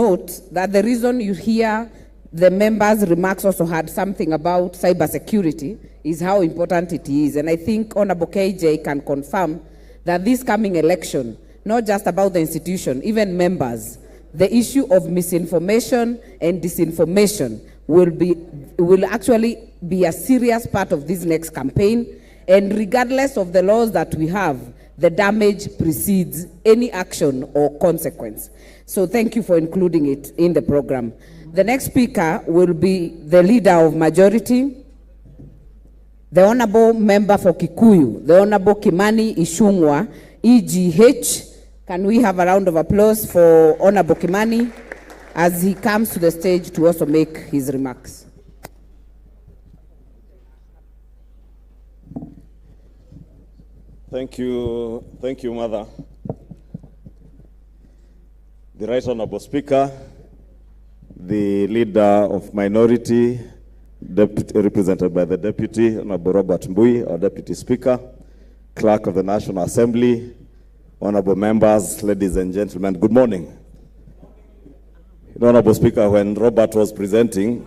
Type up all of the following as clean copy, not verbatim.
note that the reason you hear the members' remarks also had something about cybersecurity is how important it is. And I think Honorable KJ can confirm that this coming election, not just about the institution, even members, the issue of misinformation and disinformation will actually be a serious part of this next campaign. And regardless of the laws that we have, the damage precedes any action or consequence. So thank you for including it in the program. The next speaker will be the leader of majority, the Honorable Member for Kikuyu, the Honorable Kimani Ichung'wa, EGH. Can we have a round of applause for Honorable Kimani as he comes to the stage to also make his remarks. Thank you, Mother. The Right Honorable Speaker, the Leader of Minority, represented by the Deputy, Honorable Robert Mbui, our Deputy Speaker, Clerk of the National Assembly, Honorable members, ladies and gentlemen, good morning. Honorable Speaker, when Robert was presenting,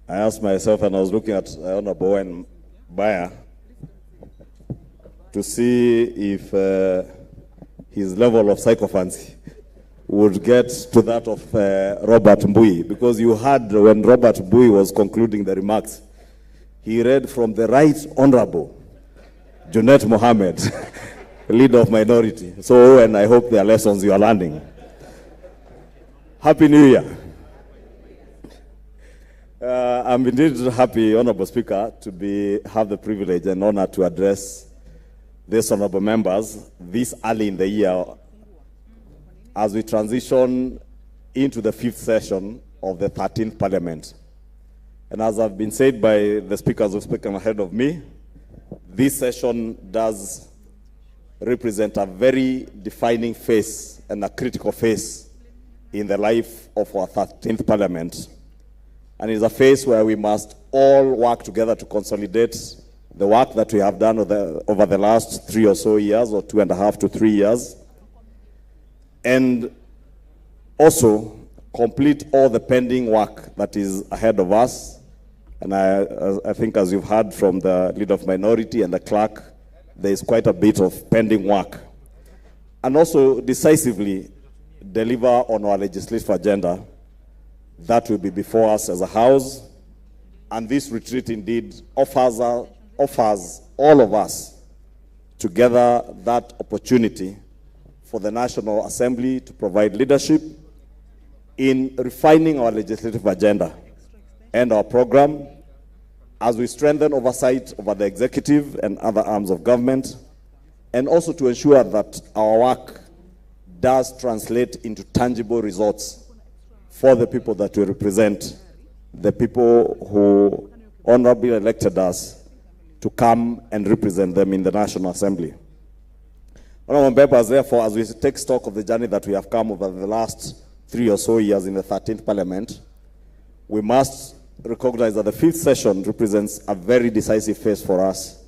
I asked myself, and I was looking at Honorable and Bayer, to see if his level of sycophancy would get to that of Robert Mbui, because you heard when Robert Mbui was concluding the remarks, he read from the Right Honorable Junet Mohammed, Leader of Minority. So, and I hope there are lessons you are learning. Happy New Year. I'm indeed happy, Honorable Speaker, to have the privilege and honor to address these honorable members this early in the year as we transition into the 5th session of the 13th Parliament. And as I've been said by the speakers who've spoken ahead of me, this session does represent a very defining phase and a critical phase in the life of our 13th Parliament. And it's a phase where we must all work together to consolidate the work that we have done over the last 3 or so years, or 2.5 to 3 years, and also complete all the pending work that is ahead of us. And I think, as you've heard from the Leader of Minority and the Clerk, there is quite a bit of pending work. And also decisively deliver on our legislative agenda that will be before us as a House. And this retreat indeed offers all of us together that opportunity for the National Assembly to provide leadership in refining our legislative agenda and our program as we strengthen oversight over the executive and other arms of government, and also to ensure that our work does translate into tangible results for the people that we represent, the people who honorably elected us to come and represent them in the National Assembly. Honorable members, therefore, as we take stock of the journey that we have come over the last 3 or so years in the 13th Parliament, we must recognize that the 5th session represents a very decisive phase for us.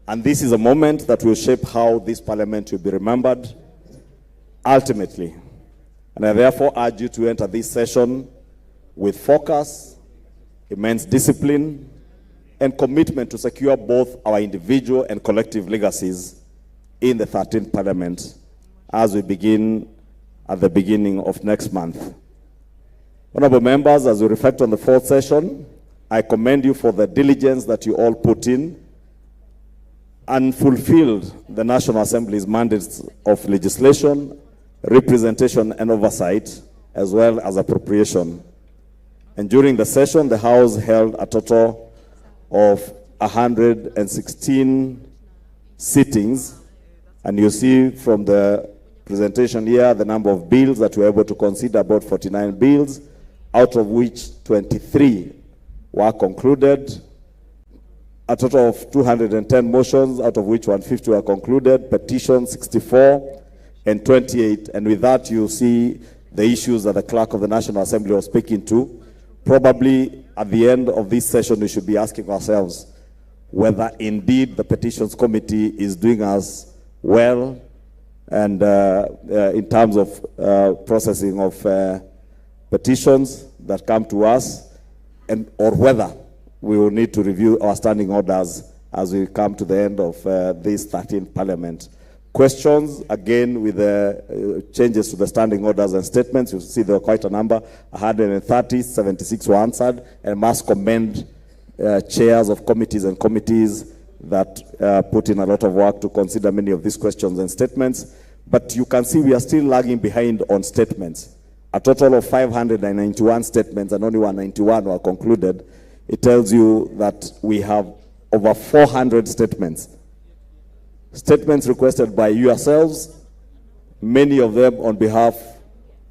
And this is a moment that will shape how this Parliament will be remembered ultimately. And I therefore urge you to enter this session with focus, immense discipline, and commitment to secure both our individual and collective legacies in the 13th Parliament as we begin at the beginning of next month. Honorable members, as we reflect on the 4th session, I commend you for the diligence that you all put in and fulfilled the National Assembly's mandates of legislation, representation, and oversight, as well as appropriation. And during the session, the House held a total of 116 sittings. And you see from the presentation here the number of bills that we were able to consider, about 49 bills, out of which 23 were concluded. A total of 210 motions, out of which 150 were concluded, petitions 64, and 28. And with that, you see the issues that the Clerk of the National Assembly was speaking to. Probably at the end of this session, we should be asking ourselves whether indeed the Petitions Committee is doing us well and in terms of processing of petitions that come to us, and or whether we will need to review our standing orders as we come to the end of this 13th Parliament. Questions, again, with the changes to the standing orders and statements, you see there are quite a number, 130, 76 were answered, and must commend chairs of committees and committees that put in a lot of work to consider many of these questions and statements. But you can see we are still lagging behind on statements. A total of 591 statements and only 191 were concluded. It tells you that we have over 400 statements. Statements requested by yourselves, many of them on behalf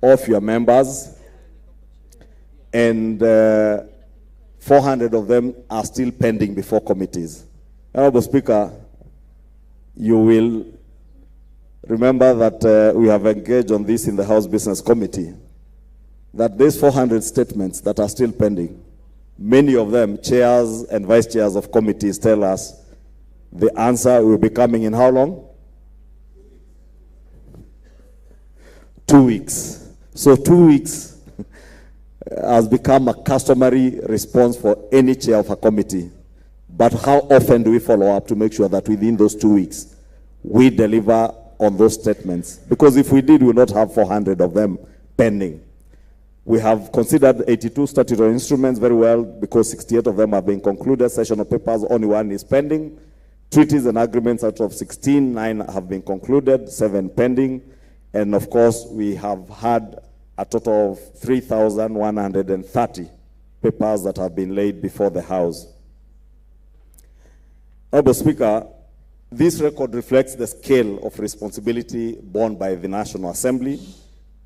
of your members, and 400 of them are still pending before committees. Honorable Speaker, you will remember that we have engaged on this in the House Business Committee, that these 400 statements that are still pending, many of them, chairs and vice chairs of committees tell us the answer will be coming in how long? 2 weeks. So 2 weeks has become a customary response for any chair of a committee. But how often do we follow up to make sure that within those 2 weeks, we deliver on those statements? Because if we did, we would not have 400 of them pending. We have considered 82 statutory instruments very well, because 68 of them have been concluded. Session of papers, only 1 is pending. Treaties and agreements out of 16, 9 have been concluded, 7 pending. And of course, we have had a total of 3,130 papers that have been laid before the House. Honorable Speaker, this record reflects the scale of responsibility borne by the National Assembly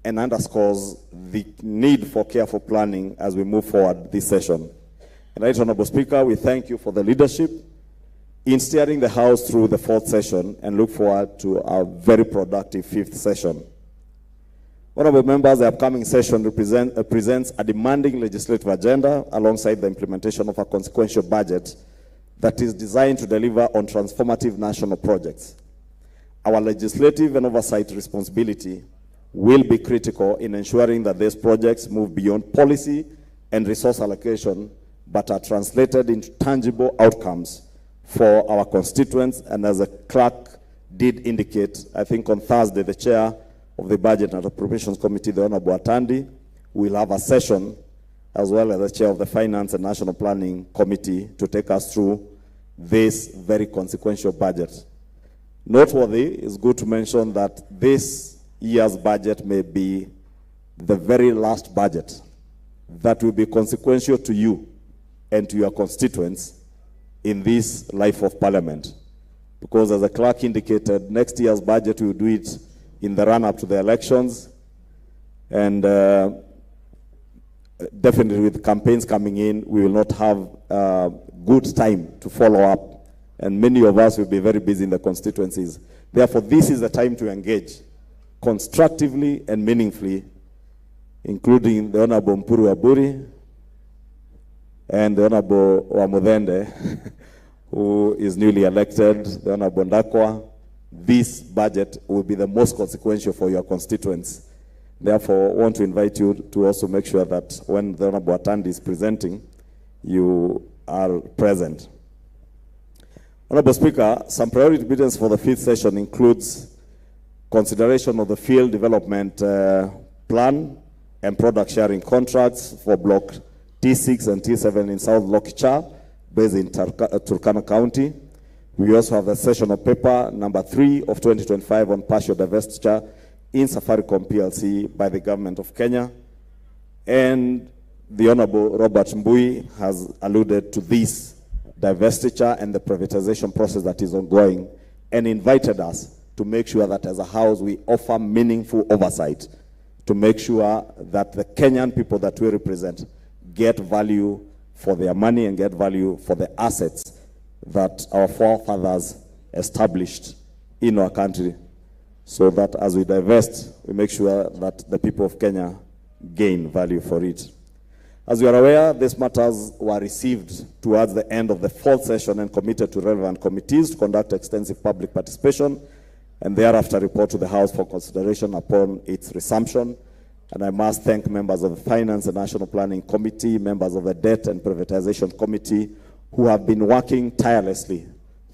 and underscores the need for careful planning as we move forward this session. And right, Honorable Speaker, we thank you for the leadership in steering the House through the 4th session and look forward to our very productive 5th session. Honorable members, the upcoming session presents a demanding legislative agenda alongside the implementation of a consequential budget that is designed to deliver on transformative national projects. Our legislative and oversight responsibility will be critical in ensuring that these projects move beyond policy and resource allocation, but are translated into tangible outcomes for our constituents. And as the clerk did indicate, I think on Thursday, the chair of the Budget and Appropriations Committee, the Honorable Atandi, will have a session, as well as the chair of the Finance and National Planning Committee, to take us through this very consequential budget. Noteworthy, it's good to mention that this year's budget may be the very last budget that will be consequential to you and to your constituents in this life of Parliament. Because as the clerk indicated, next year's budget, we will do it in the run-up to the elections, and definitely with campaigns coming in, we will not have good time to follow up, and many of us will be very busy in the constituencies. Therefore, this is the time to engage constructively and meaningfully, including the Honorable Mpuru Aburi and the Honorable Wamudende, who is newly elected, the Honorable Ndakwa. This budget will be the most consequential for your constituents. Therefore, I want to invite you to also make sure that when the Honorable Atandi is presenting, you are present. Honorable Speaker, some priority business for the 5th session includes consideration of the field development plan and product sharing contracts for Block T6 and T7 in South Lokicha, based in Turkana County. We also have the session of paper number 3 of 2025 on partial divestiture in Safaricom PLC by the government of Kenya. And the Honorable Robert Mbui has alluded to this divestiture and the privatization process that is ongoing, and invited us to make sure that as a House we offer meaningful oversight to make sure that the Kenyan people that we represent get value for their money and get value for the assets that our forefathers established in our country, so that as we divest, we make sure that the people of Kenya gain value for it. As you are aware, these matters were received towards the end of the 4th session and committed to relevant committees to conduct extensive public participation and thereafter report to the House for consideration upon its resumption. And I must thank members of the Finance and National Planning Committee, members of the Debt and Privatization Committee, who have been working tirelessly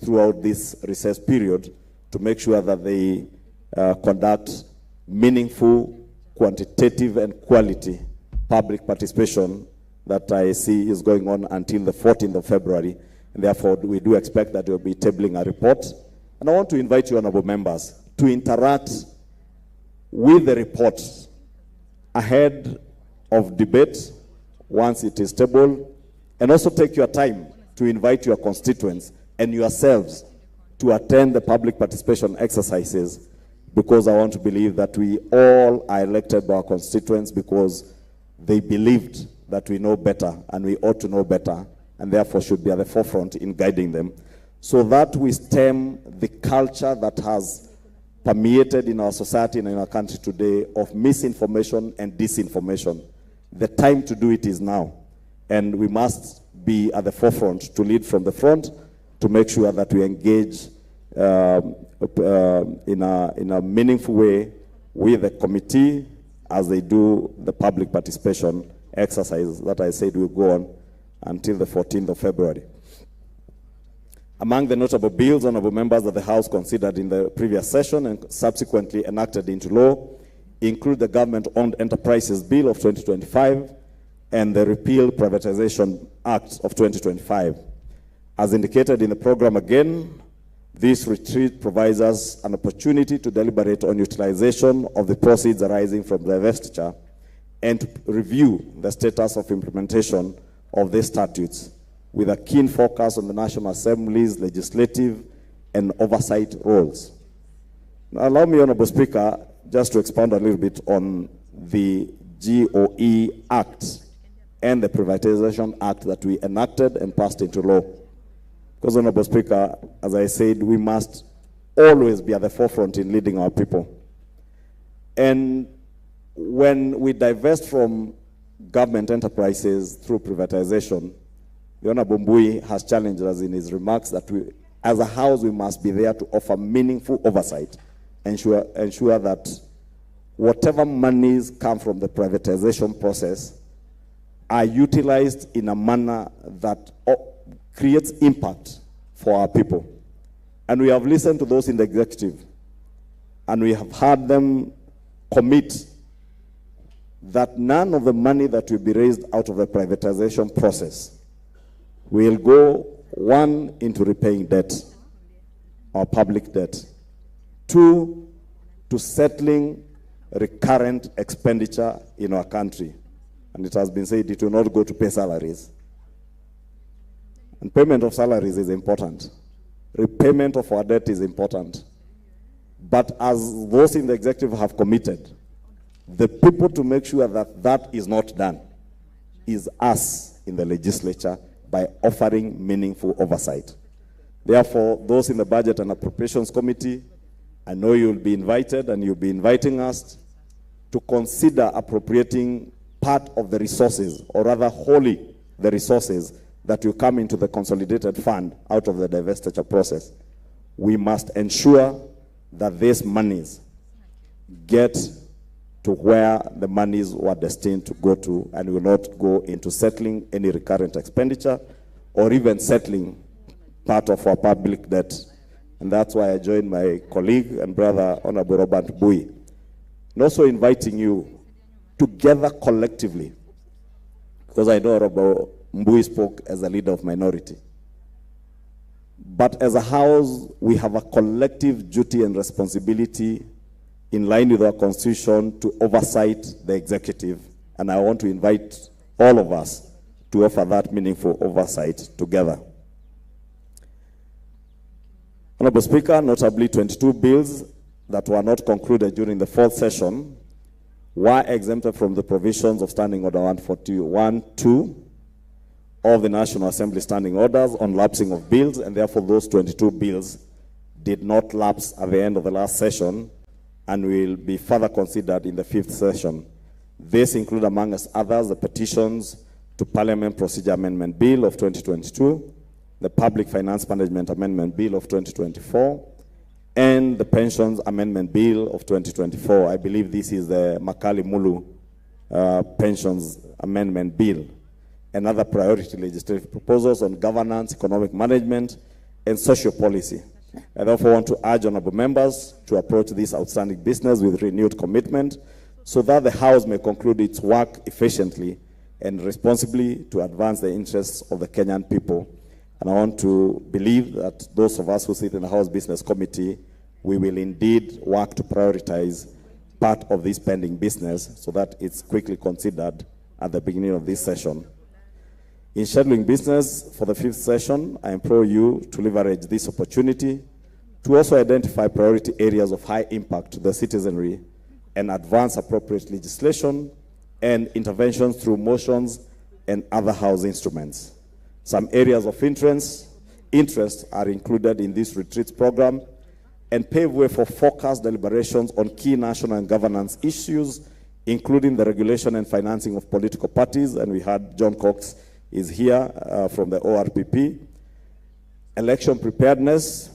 throughout this recess period to make sure that they conduct meaningful, quantitative, and quality public participation that I see is going on until the 14th of February. And therefore, we do expect that we'll be tabling a report. And I want to invite you, honorable members, to interact with the report ahead of debate once it is tabled, and also take your time to invite your constituents and yourselves to attend the public participation exercises, because I want to believe that we all are elected by our constituents because they believed that we know better and we ought to know better, and therefore should be at the forefront in guiding them, so that we stem the culture that has permeated in our society and in our country today of misinformation and disinformation. The time to do it is now, and we must be at the forefront to lead from the front to make sure that we engage in a meaningful way with the committee as they do the public participation exercise that I said will go on until the 14th of February. Among the notable bills, honorable members, that the House considered in the previous session and subsequently enacted into law include the Government-Owned Enterprises Bill of 2025 and the Repeal Privatization Act of 2025. As indicated in the program again, this retreat provides us an opportunity to deliberate on utilization of the proceeds arising from the divestiture and to review the status of implementation of these statutes, with a keen focus on the National Assembly's legislative and oversight roles. Now, allow me, Honorable Speaker, just to expound a little bit on the GOE Act and the Privatization Act that we enacted and passed into law. Because, Honorable Speaker, as I said, we must always be at the forefront in leading our people. And when we divest from government enterprises through privatization, the Honorable Mbui has challenged us in his remarks that we, as a House, we must be there to offer meaningful oversight, ensure that whatever monies come from the privatization process are utilized in a manner that creates impact for our people. And we have listened to those in the executive, and we have heard them commit that none of the money that will be raised out of the privatization process will go, one, into repaying debt, our public debt, two, to settling recurrent expenditure in our country. And it has been said it will not go to pay salaries. And payment of salaries is important. Repayment of our debt is important. But as those in the executive have committed, the people to make sure that that is not done is us in the legislature by offering meaningful oversight. Therefore, those in the Budget and Appropriations Committee, I know you'll be invited and you'll be inviting us to consider appropriating part of the resources, or rather wholly the resources that will come into the consolidated fund out of the divestiture process. We must ensure that these monies get to where the monies were destined to go to, and will not go into settling any recurrent expenditure or even settling part of our public debt. And that's why I joined my colleague and brother, Honorable Robert Mbui, and also inviting you together collectively, because I know Honorable Mbui spoke as a leader of minority. But as a House, we have a collective duty and responsibility in line with our Constitution to oversight the executive. And I want to invite all of us to offer that meaningful oversight together. Honorable Speaker, notably 22 bills that were not concluded during the fourth session were exempted from the provisions of Standing Order 141-2 of the National Assembly Standing Orders on lapsing of bills, and therefore those 22 bills did not lapse at the end of the last session and will be further considered in the fifth session. This include, among others, the petitions to Parliament Procedure Amendment Bill of 2022, the Public Finance Management Amendment Bill of 2024, and the Pensions Amendment Bill of 2024. I believe this is the Makali Mulu Pensions Amendment Bill, and other priority legislative proposals on governance, economic management, and social policy. I therefore want to urge honorable members to approach this outstanding business with renewed commitment so that the House may conclude its work efficiently and responsibly to advance the interests of the Kenyan people. And I want to believe that those of us who sit in the House Business Committee, we will indeed work to prioritize part of this pending business so that it's quickly considered at the beginning of this session. In scheduling business for the 5th session, I implore you to leverage this opportunity to also identify priority areas of high impact to the citizenry and advance appropriate legislation and interventions through motions and other House instruments. Some areas of interest are included in this retreat program and pave way for focused deliberations on key national and governance issues, including the regulation and financing of political parties, and we had John Cox is here from the ORPP, election preparedness,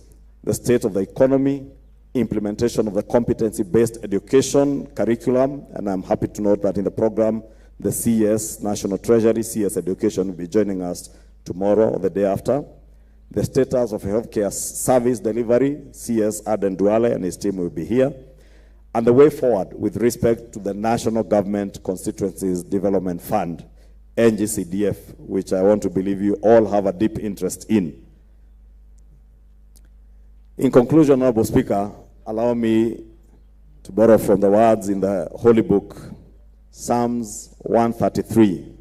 the state of the economy, implementation of the competency-based education curriculum, and I'm happy to note that in the program, the CS National Treasury, CS Education will be joining us tomorrow or the day after. The status of healthcare service delivery, CS Aden Duale and his team will be here. And the way forward with respect to the National Government Constituencies Development Fund, NGCDF, which I want to believe you all have a deep interest in. In conclusion, Honorable Speaker, allow me to borrow from the words in the Holy Book, Psalms 133,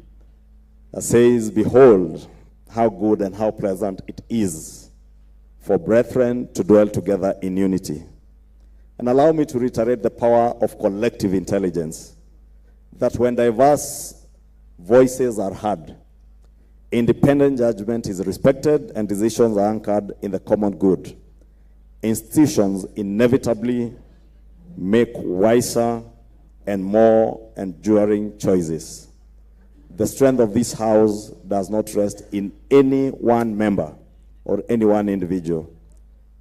that says, "Behold, how good and how pleasant it is for brethren to dwell together in unity." And allow me to reiterate the power of collective intelligence, that when diverse voices are heard, independent judgment is respected, and decisions are anchored in the common good, institutions inevitably make wiser and more enduring choices. The strength of this House does not rest in any one member or any one individual,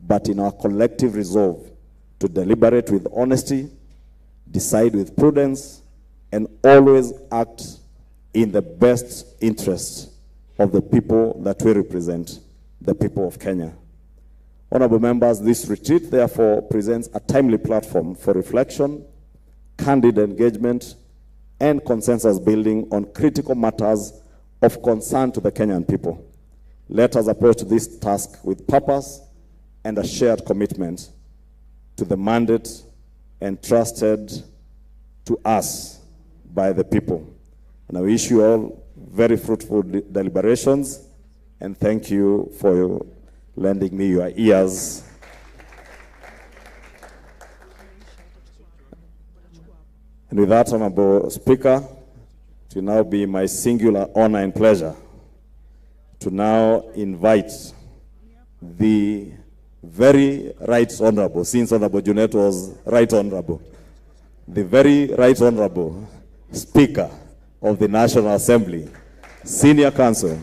but in our collective resolve to deliberate with honesty, decide with prudence, and always act in the best interest of the people that we represent, the people of Kenya. Honorable members, this retreat therefore presents a timely platform for reflection, candid engagement, and consensus building on critical matters of concern to the Kenyan people. Let us approach this task with purpose and a shared commitment to the mandate entrusted to us by the people. And I wish you all very fruitful deliberations, and thank you for lending me your ears. And with that, Honorable Speaker, it will now be my singular honor and pleasure to now invite the very right honorable, since Honorable Junet was right honorable, the very right honorable Speaker of the National Assembly, Senior Counsel